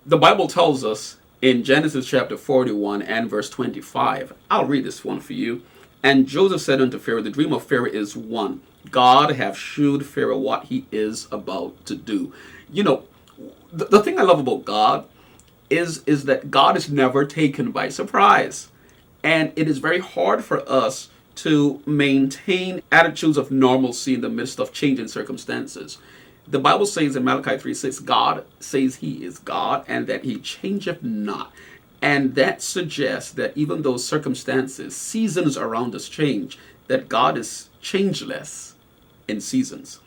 The Bible tells us in Genesis chapter 41 and verse 25. I'll read this one for you. And Joseph said unto Pharaoh, the dream of Pharaoh is one. God have shewed Pharaoh what he is about to do. You know, the thing I love about God is that God is never taken by surprise. And it is very hard for us to maintain attitudes of normalcy in the midst of changing circumstances. The Bible says in Malachi 3:6, God says he is God and that he changeth not. And that suggests that even though circumstances, seasons around us change, that God is changeless in seasons.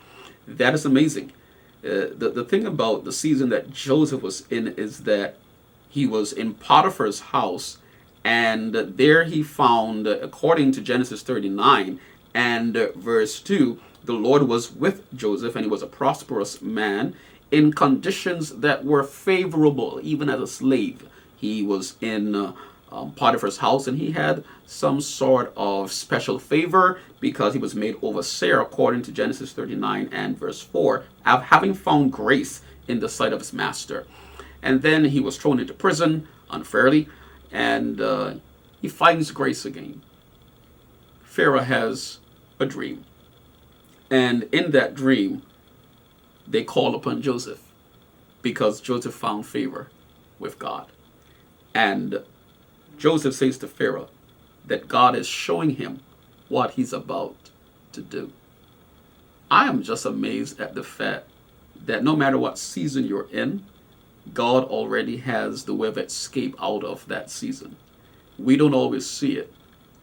That is amazing. The thing about the season that Joseph was in is that he was in Potiphar's house, and there he found, according to Genesis 39 and verse 2, the Lord was with Joseph, and he was a prosperous man in conditions that were favorable, even as a slave. He was in Potiphar's house, and he had some sort of special favor because he was made overseer, according to Genesis 39 and verse 4, having found grace in the sight of his master. And then he was thrown into prison unfairly, and he finds grace again. Pharaoh has a dream. And in that dream, they call upon Joseph because Joseph found favor with God. And Joseph says to Pharaoh that God is showing him what he's about to do. I am just amazed at the fact that no matter what season you're in, God already has the way of escape out of that season. We don't always see it,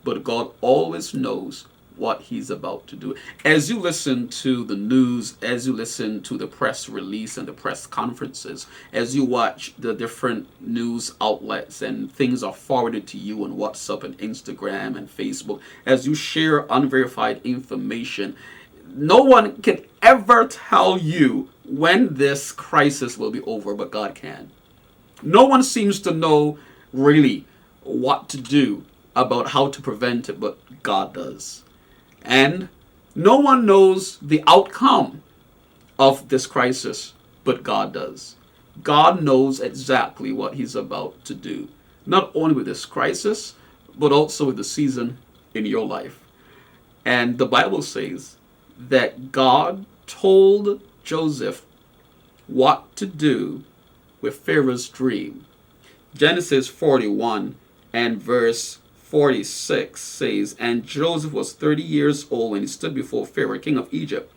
but God always knows what he's about to do. As you listen to the news, as you listen to the press release and the press conferences, as you watch the different news outlets and things are forwarded to you on WhatsApp and Instagram and Facebook, as you share unverified information, no one can ever tell you when this crisis will be over, but God can. No one seems to know really what to do about how to prevent it, but God does. And no one knows the outcome of this crisis, but God does. God knows exactly what he's about to do, not only with this crisis, but also with the season in your life. And the Bible says that God told Joseph what to do with Pharaoh's dream. Genesis 41 and verse 46 says, and Joseph was 30 years old when he stood before Pharaoh, king of Egypt.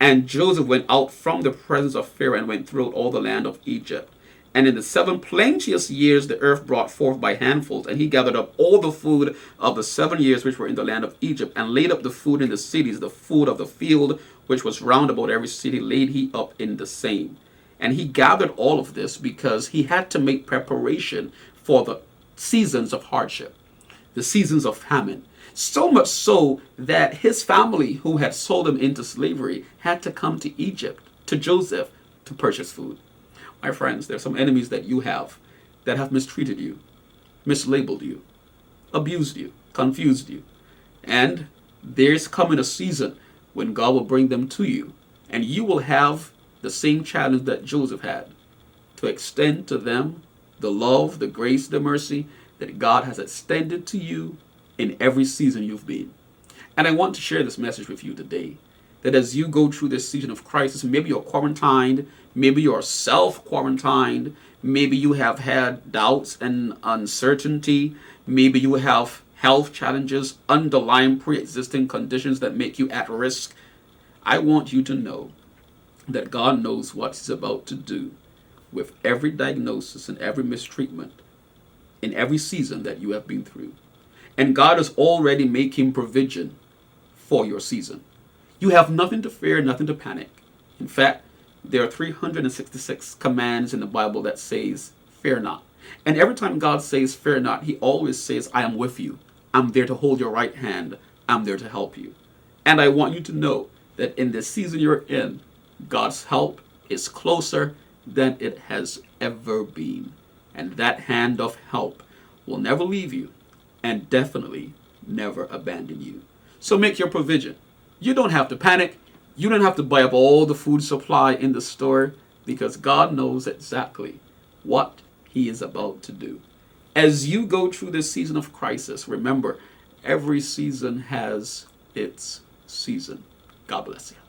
And Joseph went out from the presence of Pharaoh and went throughout all the land of Egypt. And in the 7 plenteous years the earth brought forth by handfuls, and he gathered up all the food of the 7 years which were in the land of Egypt, and laid up the food in the cities, the food of the field which was round about every city laid he up in the same. And he gathered all of this because he had to make preparation for the seasons of hardship, the seasons of famine. So much so that his family, who had sold him into slavery, had to come to Egypt, to Joseph, to purchase food. My friends, there are some enemies that you have that have mistreated you, mislabeled you, abused you, confused you. And there's coming a season when God will bring them to you, and you will have the same challenge that Joseph had, to extend to them the love, the grace, the mercy that God has extended to you in every season you've been. And I want to share this message with you today, that as you go through this season of crisis, maybe you're quarantined, maybe you're self-quarantined, maybe you have had doubts and uncertainty, maybe you have health challenges, underlying pre-existing conditions that make you at risk. I want you to know that God knows what he's about to do with every diagnosis and every mistreatment in every season that you have been through. And God is already making provision for your season. You have nothing to fear, nothing to panic. In fact, there are 366 commands in the Bible that says, fear not. And every time God says, fear not, he always says, I am with you. I'm there to hold your right hand. I'm there to help you. And I want you to know that in this season you're in, God's help is closer than it has ever been. And that hand of help will never leave you and definitely never abandon you. So make your provision. You don't have to panic. You don't have to buy up all the food supply in the store, because God knows exactly what he is about to do. As you go through this season of crisis, remember, every season has its season. God bless you.